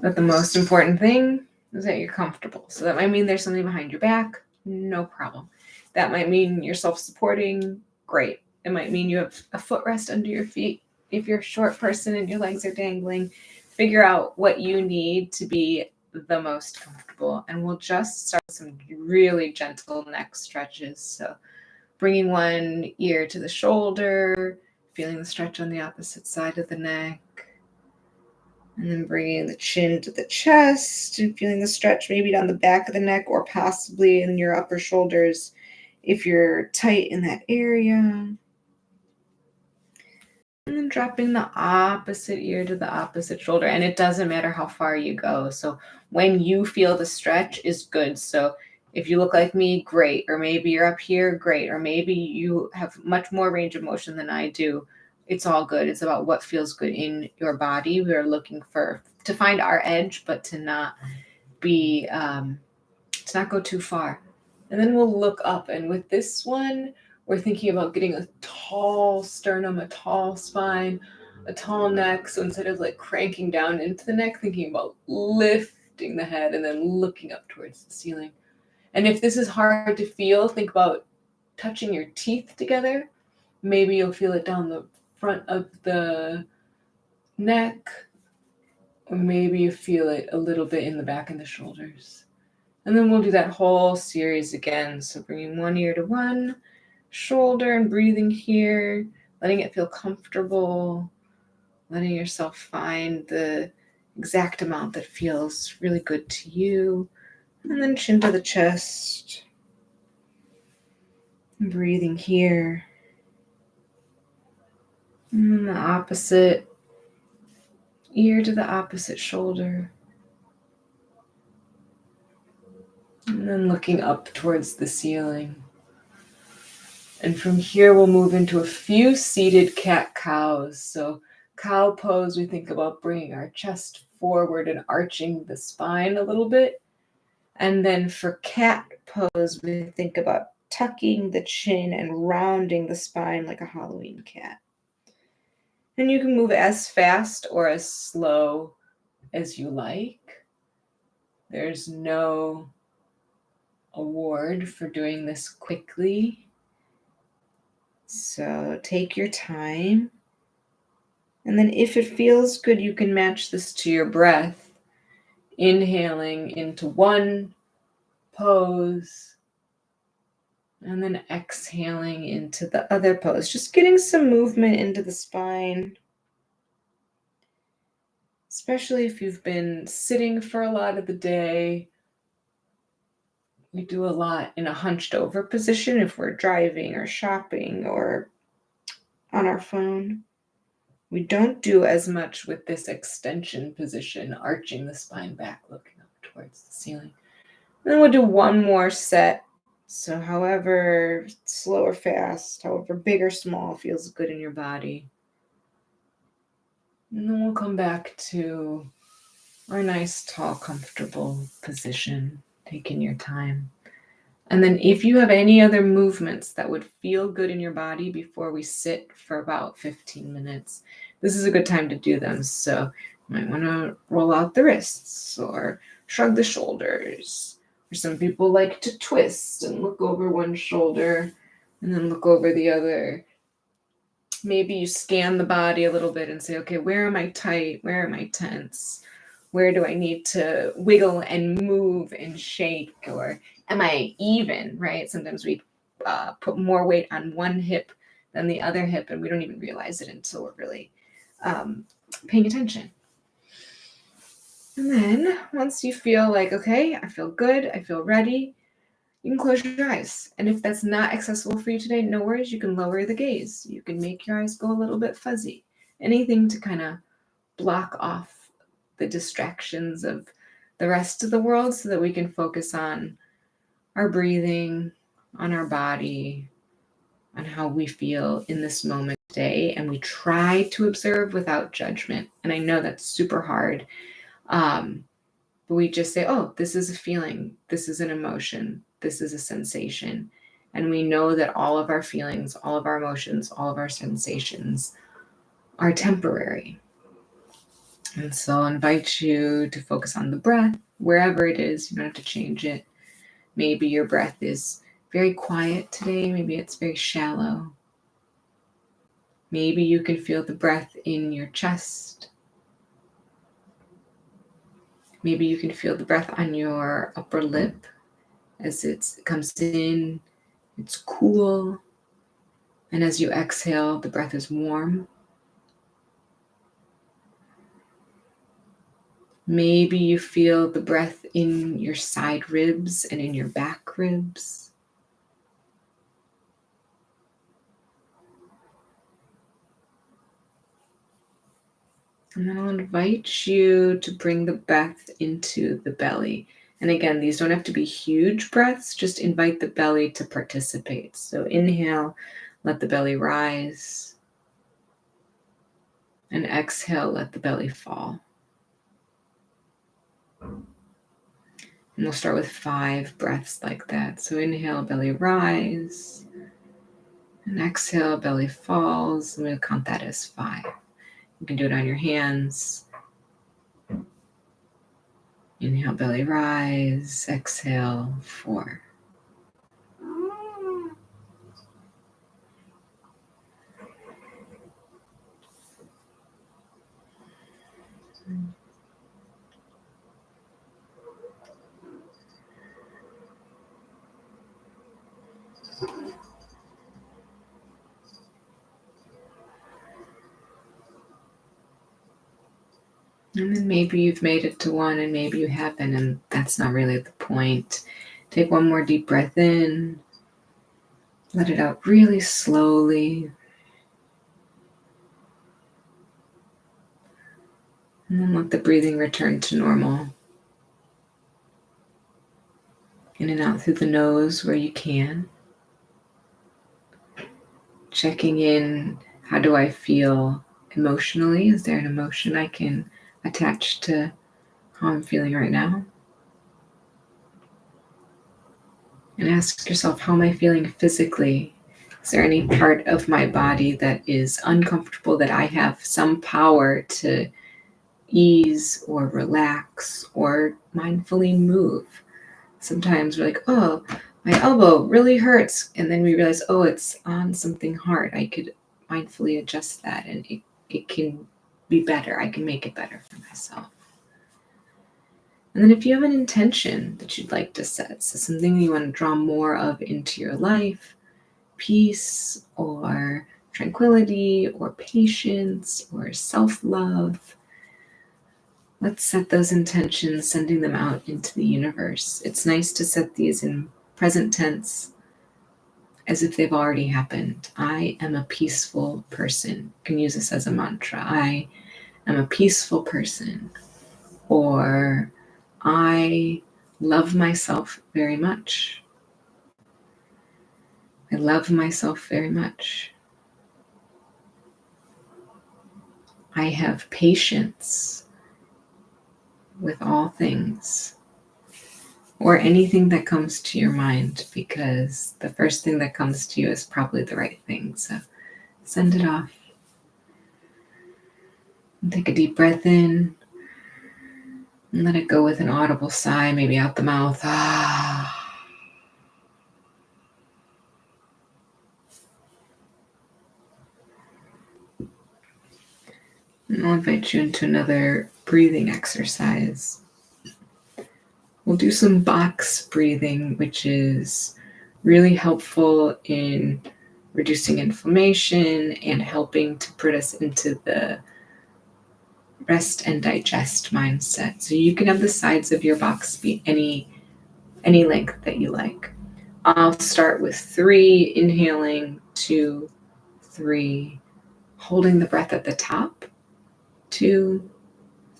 But the most important thing is that you're comfortable. So that might mean there's something behind your back, no problem. That might mean you're self-supporting, great. It might mean you have a footrest under your feet. If you're a short person and your legs are dangling, figure out what you need to be the most comfortable. And we'll just start with some really gentle neck stretches. So bringing one ear to the shoulder, feeling the stretch on the opposite side of the neck. And then bringing the chin to the chest and feeling the stretch maybe down the back of the neck or possibly in your upper shoulders if you're tight in that area. And then dropping the opposite ear to the opposite shoulder. And it doesn't matter how far you go. So when you feel the stretch is good. So if you look like me, great. Or maybe you're up here, great. Or maybe you have much more range of motion than I do. It's all good. It's about what feels good in your body. We are looking to find our edge, but to not go too far. And then we'll look up. And with this one, we're thinking about getting a tall sternum, a tall spine, a tall neck. So instead of like cranking down into the neck, thinking about lifting the head and then looking up towards the ceiling. And if this is hard to feel, think about touching your teeth together. Maybe you'll feel it down the front of the neck, or maybe you feel it a little bit in the back of the shoulders. And then we'll do that whole series again. So bringing one ear to one shoulder and breathing here, letting it feel comfortable, letting yourself find the exact amount that feels really good to you. And then chin to the chest, breathing here. And then the opposite ear to the opposite shoulder. And then looking up towards the ceiling. And from here, we'll move into a few seated cat-cows. So cow pose, we think about bringing our chest forward and arching the spine a little bit. And then for cat pose, we think about tucking the chin and rounding the spine like a Halloween cat. And you can move as fast or as slow as you like. There's no award for doing this quickly. So take your time. And then if it feels good, you can match this to your breath. Inhaling into one pose and then exhaling into the other pose. Just getting some movement into the spine. Especially if you've been sitting for a lot of the day. We do a lot in a hunched over position if we're driving or shopping or on our phone. We don't do as much with this extension position, arching the spine back, looking up towards the ceiling. And then we'll do one more set. So however slow or fast, however big or small feels good in your body. And then we'll come back to our nice, tall, comfortable position, taking your time. And then if you have any other movements that would feel good in your body before we sit for about 15 minutes, this is a good time to do them. So you might want to roll out the wrists or shrug the shoulders. Or some people like to twist and look over one shoulder and then look over the other. Maybe you scan the body a little bit and say, okay, where am I tight? Where am I tense? Where do I need to wiggle and move and shake? Or am I even, right? Sometimes we put more weight on one hip than the other hip, and we don't even realize it until we're really paying attention. And then once you feel like, okay, I feel good, I feel ready, you can close your eyes. And if that's not accessible for you today, no worries, you can lower the gaze. You can make your eyes go a little bit fuzzy. Anything to kind of block off the distractions of the rest of the world so that we can focus on our breathing, on our body, on how we feel in this moment today. And we try to observe without judgment. And I know that's super hard. But we just say, oh, this is a feeling. This is an emotion. This is a sensation. And we know that all of our feelings, all of our emotions, all of our sensations are temporary. And so I'll invite you to focus on the breath, wherever it is. You don't have to change it. Maybe your breath is very quiet today. Maybe it's very shallow. Maybe you can feel the breath in your chest. Maybe you can feel the breath on your upper lip as it comes in. It's cool. And as you exhale, the breath is warm. Maybe you feel the breath in your side ribs and in your back ribs. And then I'll invite you to bring the breath into the belly. And again, these don't have to be huge breaths, just invite the belly to participate. So inhale, let the belly rise. And exhale, let the belly fall. And we'll start with 5 breaths like that. So inhale, belly rise. And exhale, belly falls. And we'll count that as 5. You can do it on your hands. Inhale, belly rise. Exhale, 4. And then maybe you've made it to 1 and maybe you haven't, and that's not really the point. Take 1 more deep breath in. Let it out really slowly. And then let the breathing return to normal. In and out through the nose where you can. Checking in, how do I feel emotionally? Is there an emotion I can attach to how I'm feeling right now? And ask yourself, how am I feeling physically? Is there any part of my body that is uncomfortable that I have some power to ease or relax or mindfully move? Sometimes we're like, oh, my elbow really hurts. And then we realize, oh, it's on something hard. I could mindfully adjust that and it can be better. I can make it better for myself. And then if you have an intention that you'd like to set, so something you want to draw more of into your life, peace or tranquility or patience or self-love, let's set those intentions, sending them out into the universe. It's nice to set these in present tense as if they've already happened. I am a peaceful person. You can use this as a mantra. I am a peaceful person. Or I love myself very much. I love myself very much. I have patience with all things, or anything that comes to your mind, because the first thing that comes to you is probably the right thing. So send it off. And take a deep breath in and let it go with an audible sigh, maybe out the mouth. And I'll invite you into another breathing exercise. We'll do some box breathing, which is really helpful in reducing inflammation and helping to put us into the rest and digest mindset. So you can have the sides of your box be any length that you like. I'll start with 3, inhaling, 2, 3, holding the breath at the top, 2,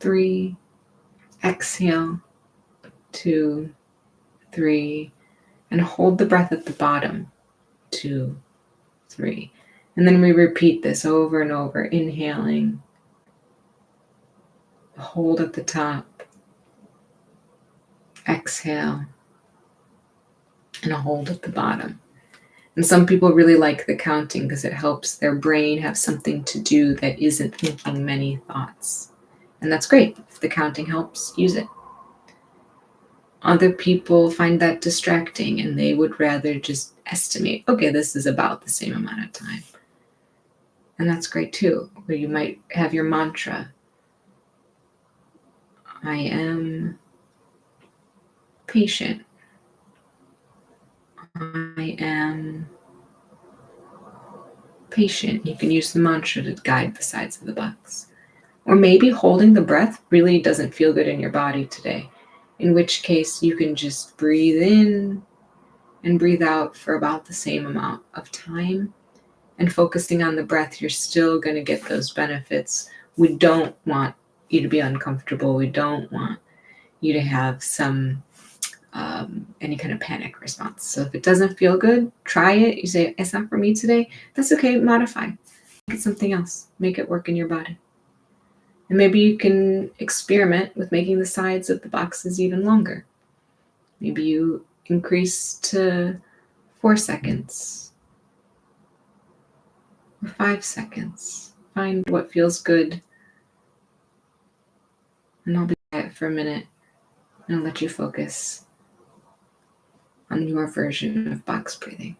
3, exhale, 2, 3, and hold the breath at the bottom, 2, 3. And then we repeat this over and over, inhaling, hold at the top, exhale, and a hold at the bottom. And some people really like the counting because it helps their brain have something to do that isn't thinking many thoughts. And that's great. If the counting helps, use it. Other people find that distracting and they would rather just estimate, okay, this is about the same amount of time. And that's great too. Or you might have your mantra. I am patient. I am patient. You can use the mantra to guide the sides of the box. Or maybe holding the breath really doesn't feel good in your body today, in which case you can just breathe in and breathe out for about the same amount of time. And focusing on the breath, you're still going to get those benefits. We don't want you to be uncomfortable. We don't want you to have any kind of panic response. So if it doesn't feel good, try it. You say, it's not for me today. That's okay. Modify. Make it something else. Make it work in your body. And maybe you can experiment with making the sides of the boxes even longer. Maybe you increase to 4 seconds or 5 seconds. Find what feels good. And I'll be quiet for a minute and I'll let you focus on your version of box breathing.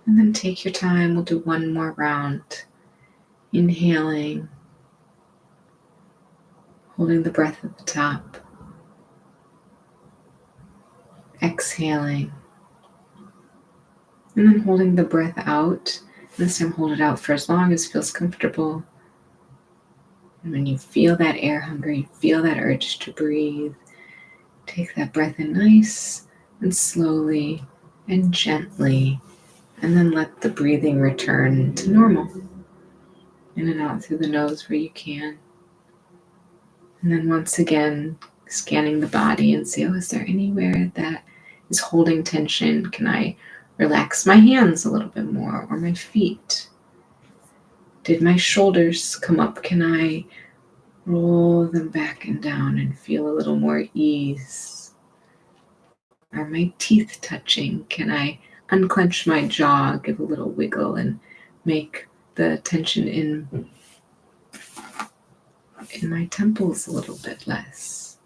And then take your time. We'll do one more round. Inhaling, holding the breath at the top. Exhaling, and then holding the breath out. This time hold it out for as long as feels comfortable. And when you feel that air hunger, you feel that urge to breathe, take that breath in nice and slowly and gently, and then let the breathing return to normal. In and out through the nose where you can. And then once again, scanning the body and see, is there anywhere that is holding tension? Can I relax my hands a little bit more, or my feet? Did my shoulders come up? Can I roll them back and down and feel a little more ease? Are my teeth touching? Can I unclench my jaw, give a little wiggle, and make the tension in my temples a little bit less?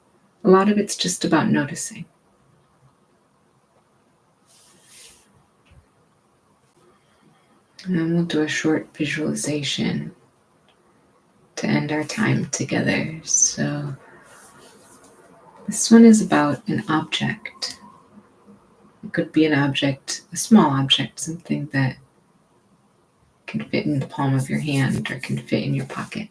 A lot of it's just about noticing. And then we'll do a short visualization to end our time together. So this one is about an object. It could be an object, a small object, something that can fit in the palm of your hand or can fit in your pocket.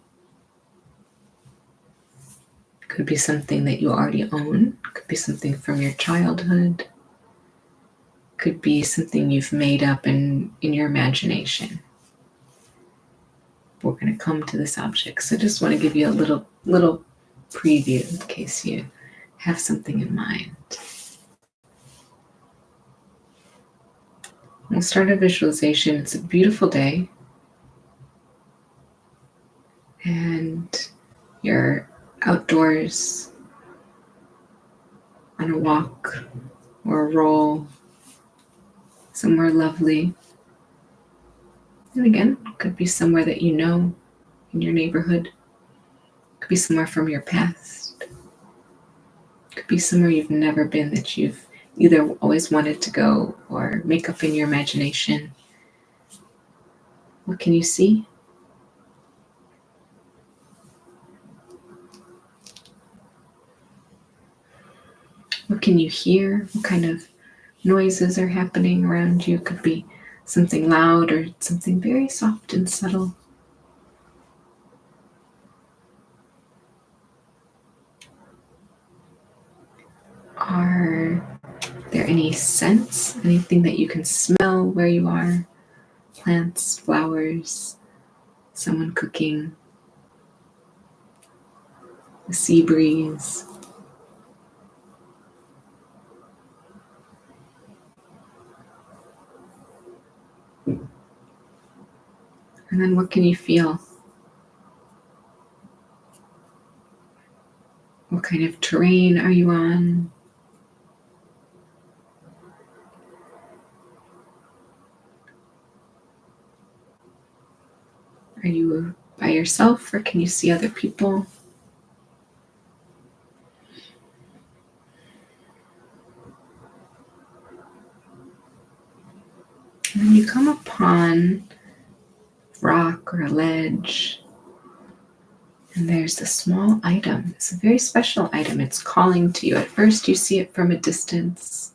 It could be something that you already own. It could be something from your childhood. It could be something you've made up in your imagination. We're going to come to this object. So I just want to give you a little preview in case you have something in mind. We'll start a visualization. It's a beautiful day. And you're outdoors on a walk or a roll, somewhere lovely. And again, it could be somewhere that you know in your neighborhood. It could be somewhere from your past. It could be somewhere you've never been that you've either always wanted to go or make up in your imagination. What can you see? What can you hear? What kind of noises are happening around you? Could be something loud or something very soft and subtle. Are there any scents? Anything that you can smell where you are? Plants, flowers, someone cooking, the sea breeze. And then what can you feel? What kind of terrain are you on? Are you by yourself or can you see other people? And then you come upon a rock or a ledge, and there's a small item. It's a very special item. It's calling to you. At first you see it from a distance,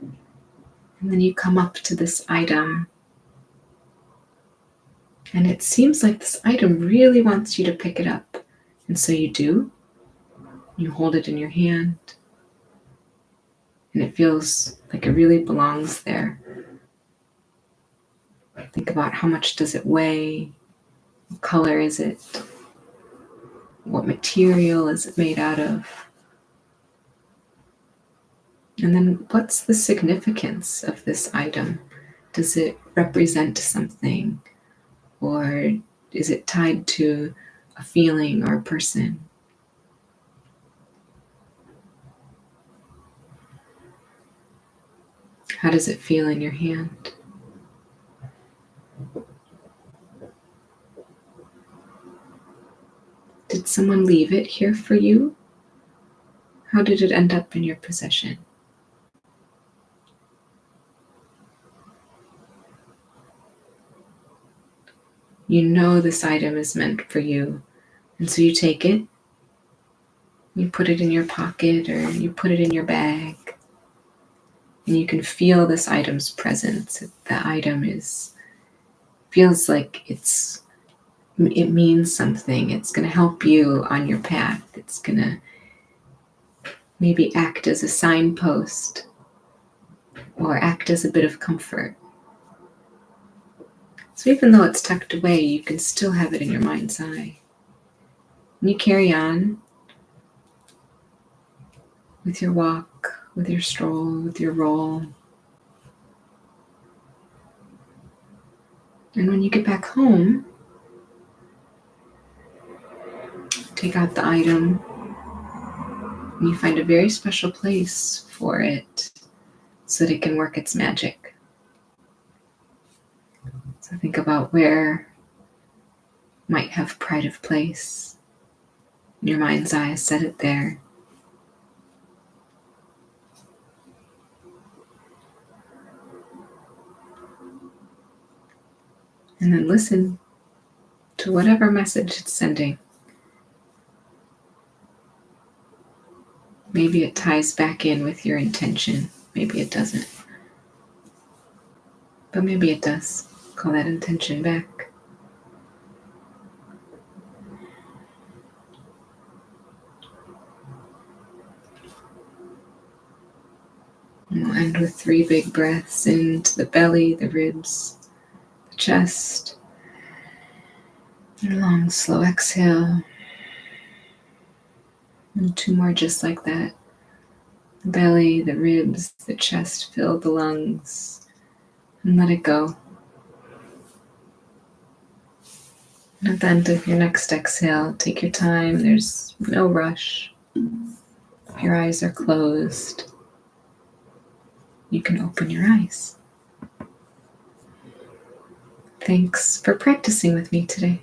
and then you come up to this item, and it seems like this item really wants you to pick it up. And so you do. You hold it in your hand, and it feels like it really belongs there. Think about how much does it weigh? What color is it? What material is it made out of? And then what's the significance of this item? Does it represent something? Or is it tied to a feeling or a person? How does it feel in your hand? Did someone leave it here for you? How did it end up in your possession? You know this item is meant for you, and so you take it, you put it in your pocket or you put it in your bag, and you can feel this item's presence. The item feels like it means something. It's going to help you on your path. It's going to maybe act as a signpost or act as a bit of comfort. So even though it's tucked away, you can still have it in your mind's eye. And you carry on with your walk, with your stroll, with your roll. And when you get back home, take out the item and you find a very special place for it so that it can work its magic. So think about where might have pride of place. In your mind's eye, set it there. And then listen to whatever message it's sending. Maybe it ties back in with your intention. Maybe it doesn't. But maybe it does. Call that intention back. And we'll end with 3 big breaths into the belly, the ribs, the chest. And a long, slow exhale. And 2 more just like that. The belly, the ribs, the chest, fill the lungs. And let it go. And at the end of your next exhale, take your time. There's no rush. If your eyes are closed, you can open your eyes. Thanks for practicing with me today.